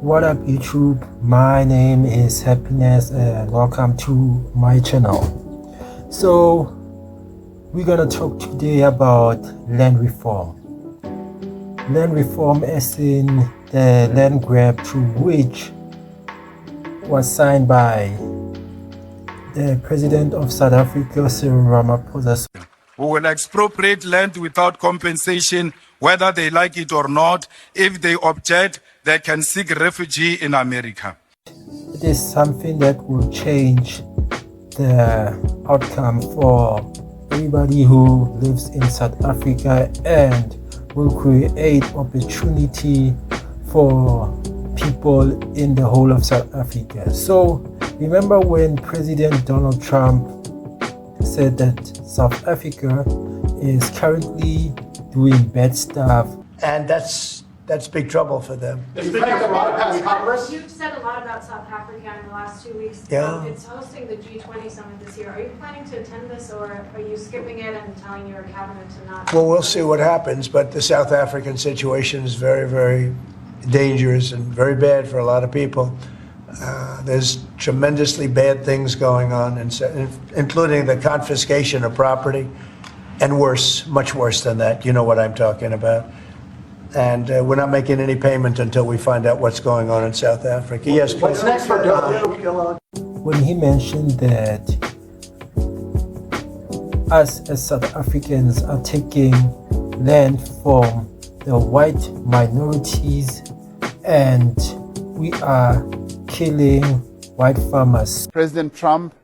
What up YouTube, my name is Happiness and welcome to my channel. So we're gonna talk today about land reform. Land reform as in the land grab to which was signed by the President of South Africa, Cyril Ramaphosa. We will expropriate land without compensation, whether they like it or not. If they object, they can seek refuge in America. It is something that will change the outcome for everybody who lives in South Africa and will create opportunity for people in the whole of South Africa. So remember when President Donald Trump said that South Africa is currently doing bad stuff, and that's big trouble for them. You've said a lot about South Africa in the last 2 weeks. Yeah. It's hosting the G20 summit this year. Are you planning to attend this, or are you skipping it and telling your cabinet to not? Well, we'll see what happens, but the South African situation is very, very dangerous and very bad for a lot of people. There's tremendously bad things going on, including the confiscation of property, and worse, much worse than that. You know what I'm talking about. And we're not making any payment until we find out what's going on in South Africa. Yes, please. What's next for when he mentioned that us as South Africans are taking land from the white minorities and we are killing white farmers. President Trump,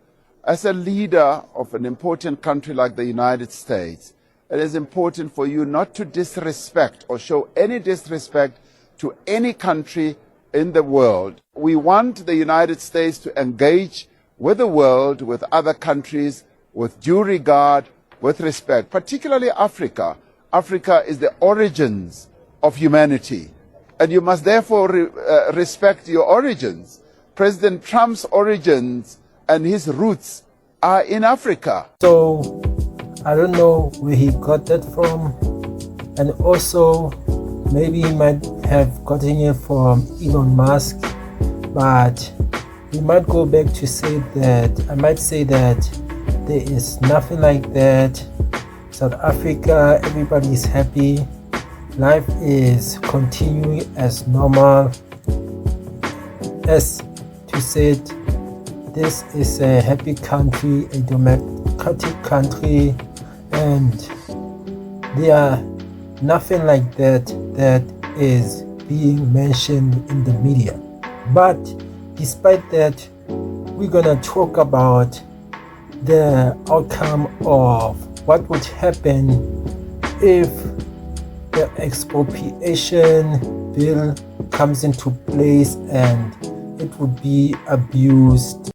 as a leader of an important country like the United States, it is important for you not to disrespect or show any disrespect to any country in the world. We want the United States to engage with the world, with other countries, with due regard, with respect, particularly Africa. Africa is the origins of humanity, and you must therefore respect your origins. President Trump's origins and his roots are in Africa. So I don't know where he got that from, and also maybe he might have gotten it from Elon Musk, but we might go back to say that, I might say that there is nothing like that. South Africa, everybody is happy, life is continuing as normal. As to say it, this is a happy country, a democratic country, and there are nothing like that that is being mentioned in the media. But despite that, we're gonna talk about the outcome of what would happen if the expropriation bill comes into place and it would be abused.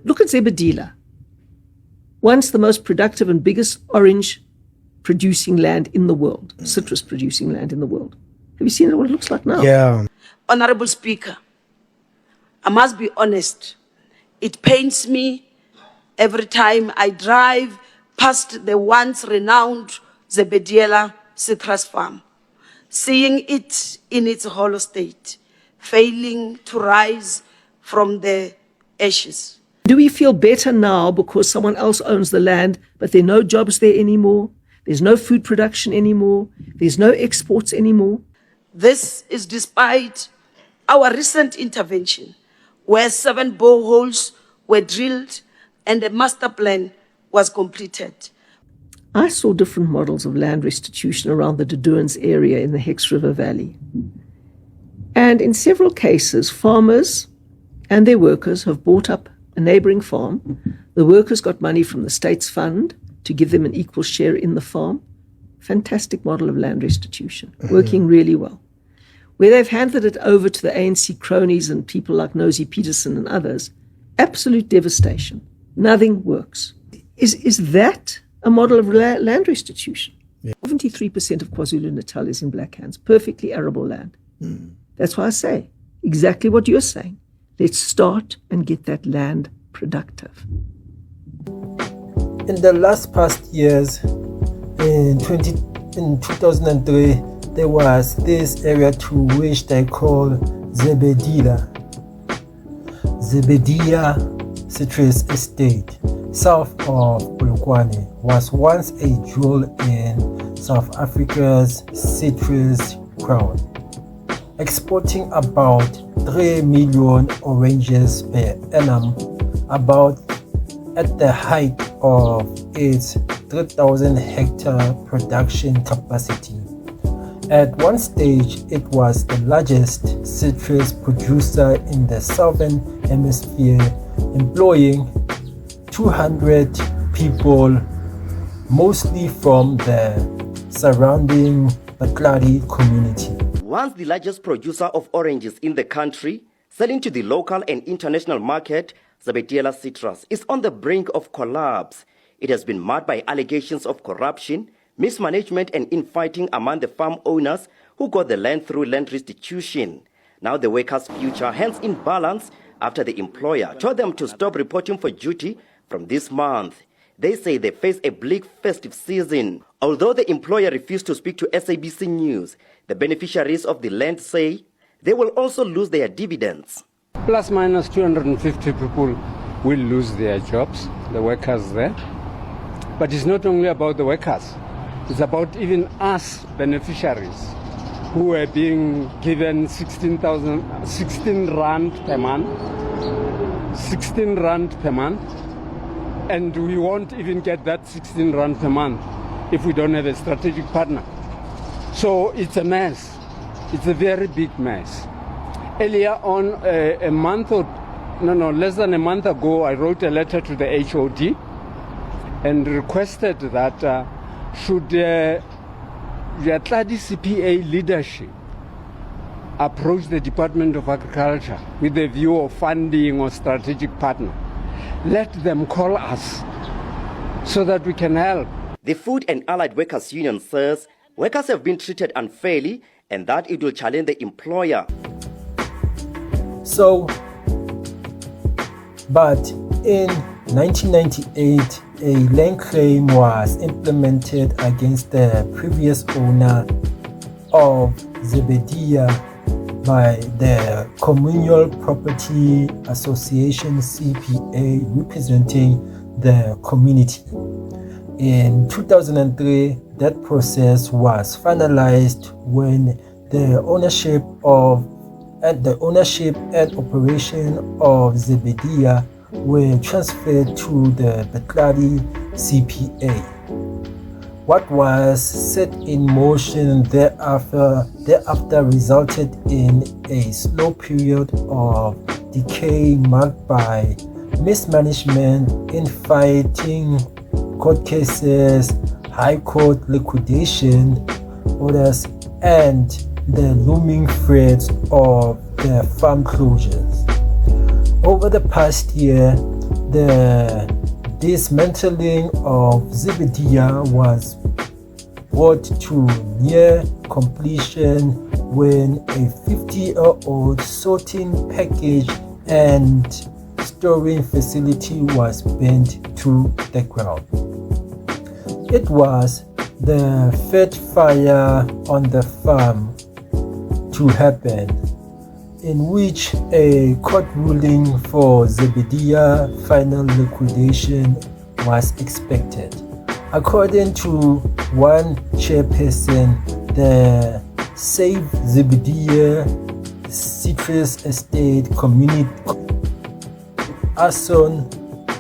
Look at Zebedela, once the most productive and biggest orange producing land in the world, citrus producing land in the world. Have you seen what it looks like now? Yeah. Honorable Speaker, I must be honest. It pains me every time I drive past the once renowned Zebedela citrus farm, seeing it in its hollow state, failing to rise from the ashes. Do we feel better now because someone else owns the land, but there are no jobs there anymore? There's no food production anymore. There's no exports anymore. This is despite our recent intervention, where 7 boreholes were drilled and a master plan was completed. I saw different models of land restitution around the Duduans area in the Hex River Valley. And in several cases, farmers and their workers have bought up a neighboring farm. The workers got money from the state's fund to give them an equal share in the farm. Fantastic model of land restitution, working really well. Where they've handed it over to the ANC cronies and people like Nosy Peterson and others, absolute devastation. Nothing works. Is that a model of land restitution? Yeah. 73% of KwaZulu-Natal is in black hands, perfectly arable land. That's why I say exactly what you're saying. Let's start and get that land productive. In the past years, in 2003, there was this area to which they call Zebediya Citrus Estate, south of Polokwane, was once a jewel in South Africa's citrus crown, exporting about 3 million oranges per annum, about at the height of its 3,000 hectare production capacity. At one stage, it was the largest citrus producer in the Southern Hemisphere, employing 200 people, mostly from the surrounding Batlari community. Once the largest producer of oranges in the country, selling to the local and international market, Zebediya Citrus is on the brink of collapse. It has been marred by allegations of corruption, mismanagement and infighting among the farm owners who got the land through land restitution. Now the workers' future hangs in balance after the employer told them to stop reporting for duty from this month. They say they face a bleak festive season. Although the employer refused to speak to SABC News, the beneficiaries of the land say they will also lose their dividends. Plus minus 250 people will lose their jobs, the workers there. But it's not only about the workers. It's about even us beneficiaries who are being given 16 rand per month, 16 rand per month, and we won't even get that 16 rand per month if we don't have a strategic partner. So it's a mess. It's a very big mess. Earlier on, less than a month ago, I wrote a letter to the HOD and requested that should the Atladi CPA leadership approach the Department of Agriculture with the view of funding or strategic partner, let them call us so that we can help. The Food and Allied Workers Union says workers have been treated unfairly and that it will challenge the employer. But in 1998, a land claim was implemented against the previous owner of Zebediya by the Communal Property Association CPA representing the community. In 2003, that process was finalized when the ownership and operation of Zebediya were transferred to the Batlari CPA. What was set in motion thereafter resulted in a slow period of decay marked by mismanagement, infighting, court cases, high court liquidation orders, and the looming threats of the farm closures. Over the past year, the dismantling of Zebediya was brought to near completion when a 50-year-old sorting, package and storing facility was burnt to the ground. It was the third fire on the farm to happen, in which a court ruling for Zebediya final liquidation was expected. According to one chairperson, the Save Zebediya Citrus Estate community arson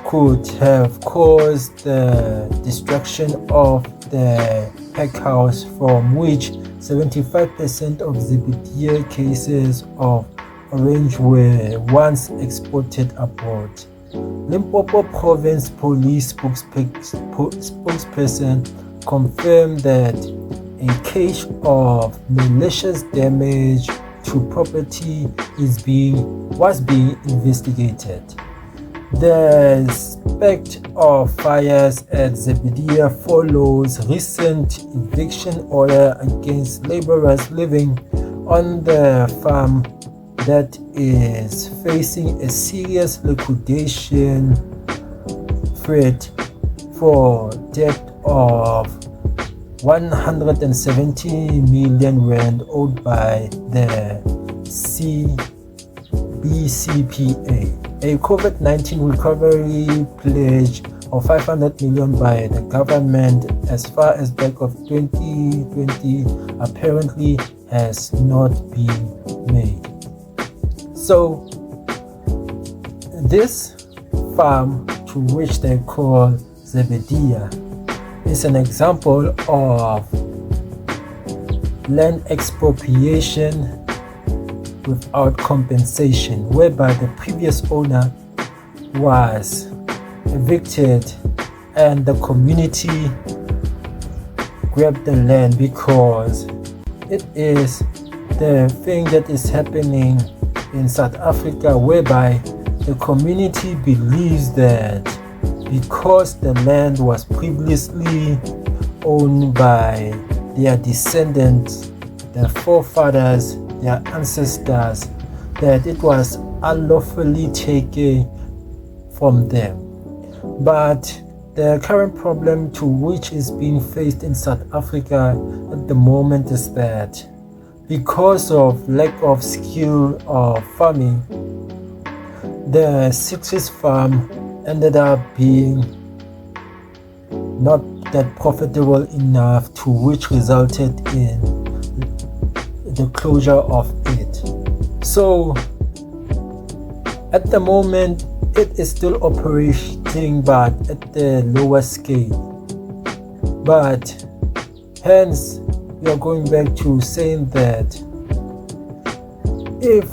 could have caused the destruction of the packhouse from which 75% of Zebediya cases of orange were once exported abroad. Limpopo Province Police spokesperson confirmed that a case of malicious damage to property was being investigated. The spate of fires at Zebediya follows recent eviction order against laborers living on the farm that is facing a serious liquidation threat for debt of 170 million rand owed by the BCPA, a COVID-19 recovery pledge of 500 million by the government as far as back of 2020 apparently has not been made. So this farm, to which they call Zebedia, is an example of land expropriation without compensation, whereby the previous owner was evicted and the community grabbed the land, because it is the thing that is happening in South Africa, whereby the community believes that because the land was previously owned by their descendants, their forefathers, their ancestors, that it was unlawfully taken from them. But the current problem to which is being faced in South Africa at the moment is that because of lack of skill of farming, the citrus farm ended up being not that profitable enough, to which resulted in the closure of it. So at the moment it is still operating, but at the lower scale. But hence we are going back to saying that if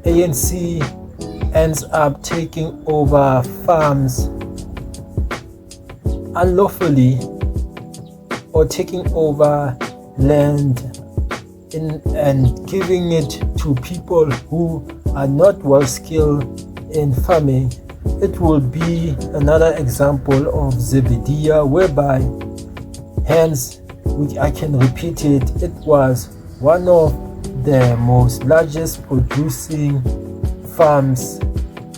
ANC ends up taking over farms unlawfully or taking over land and giving it to people who are not well skilled in farming, it will be another example of Zebedia, whereby hence I can repeat it, it was one of the most largest producing farms,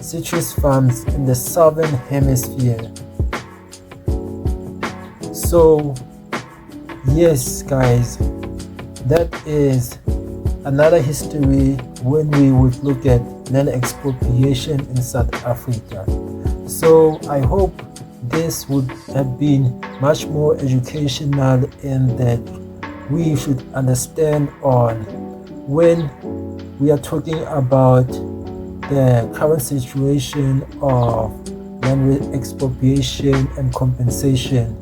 citrus farms in the southern hemisphere. So yes guys, that is another history when we would look at land expropriation in South Africa. So I hope this would have been much more educational, in that we should understand on when we are talking about the current situation of land expropriation and compensation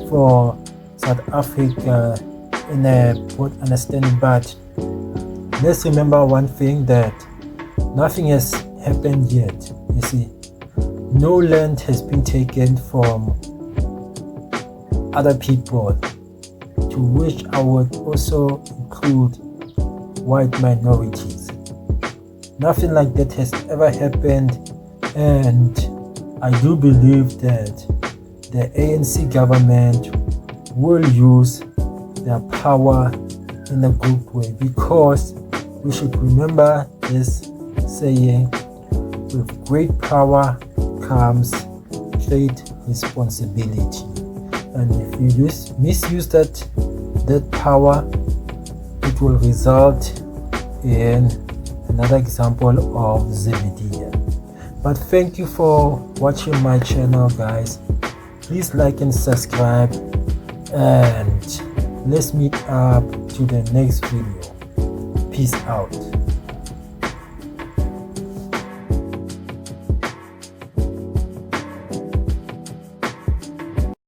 for South Africa in a broad understanding. But let's remember one thing, that nothing has happened yet. You see, no land has been taken from other people, to which I would also include white minorities. Nothing like that has ever happened, and I do believe that the ANC government will use their power in a good way, because we should remember this saying, with great power comes great responsibility. And if you misuse that power, it will result in another example of Zebedia. But thank you for watching my channel guys. Please like and subscribe, and let's meet up to the next video. Peace out.